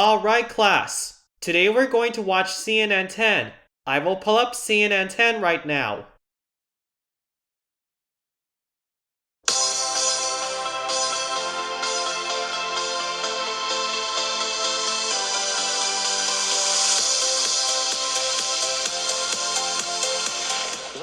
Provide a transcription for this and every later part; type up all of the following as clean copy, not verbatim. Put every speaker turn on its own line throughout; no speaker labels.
Alright class, today we're going to watch CNN 10. I will pull up CNN 10 right now.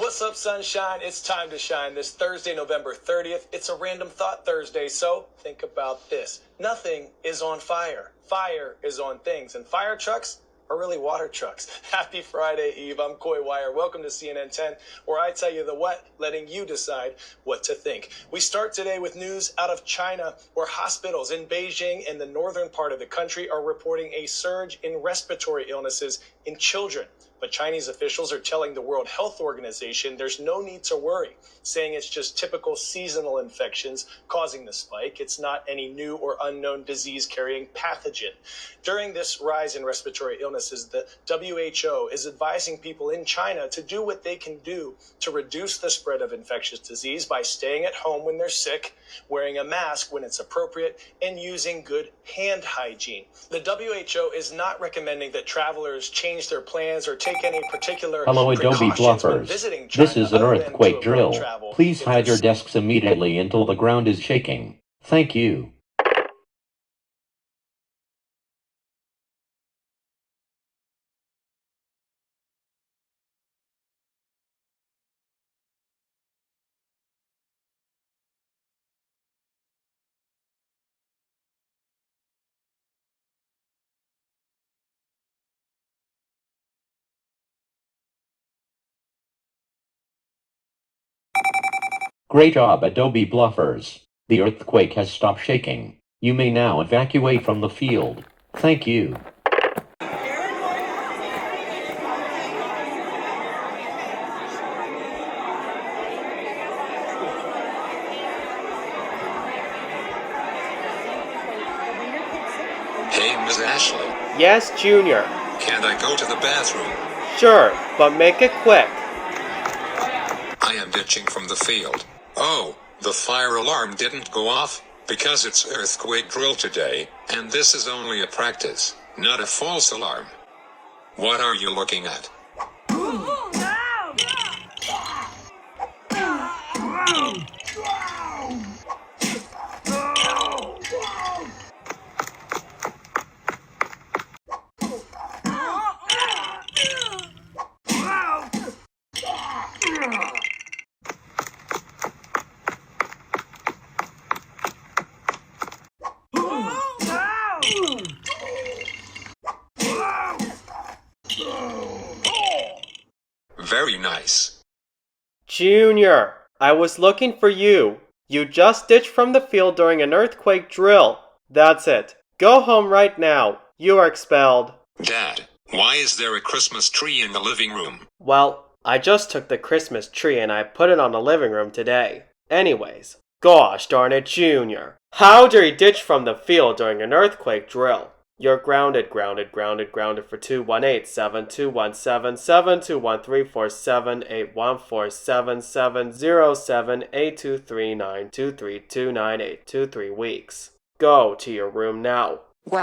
What's up, sunshine? It's time to shine. This Thursday, November 30th. It's a random thought Thursday, so think about this. Nothing is on fire. Fire is on things, and fire trucks are really water trucks. Happy Friday Eve. I'm Coy Wire. Welcome to CNN 10, where I tell you the what, letting you decide what to think. We start today with news out of China, where hospitals in Beijing and the northern part of the country are reporting a surge in respiratory illnesses in children. But Chinese officials are telling the World Health Organization there's no need to worry, saying it's just typical seasonal infections causing the spike. It's not any new or unknown disease-carrying pathogen. During this rise in respiratory illnesses, the WHO is advising people in China to do what they can do to reduce the spread of infectious disease by staying at home when they're sick, wearing a mask when it's appropriate, and using good hand hygiene. The WHO is not recommending that travelers change their plans or take any particular
Hello, Adobe Bluffers. This is an earthquake drill. Please hide your desks immediately until the ground is shaking. Thank you. Great job, Adobe Bluffers. The earthquake has stopped shaking. You may now evacuate from the field. Thank you.
Hey, Miss Ashley.
Yes, Junior.
Can I go to the bathroom?
Sure, but make it quick.
I am ditching from the field. Oh, the fire alarm didn't go off, because it's earthquake drill today, and this is only a practice, not a false alarm. What are you looking at? Very nice.
Junior, I was looking for you. You just ditched from the field during an earthquake drill. That's it. Go home right now. You are expelled.
Dad, why is there a Christmas tree in the living room?
Well, I just took the Christmas tree and I put it on the living room today. Anyways, gosh darn it, Junior. How dare you ditch from the field during an earthquake drill? You're grounded for 218-7217-721347-81147078239232982323823 weeks. Go to your room now.
Wah.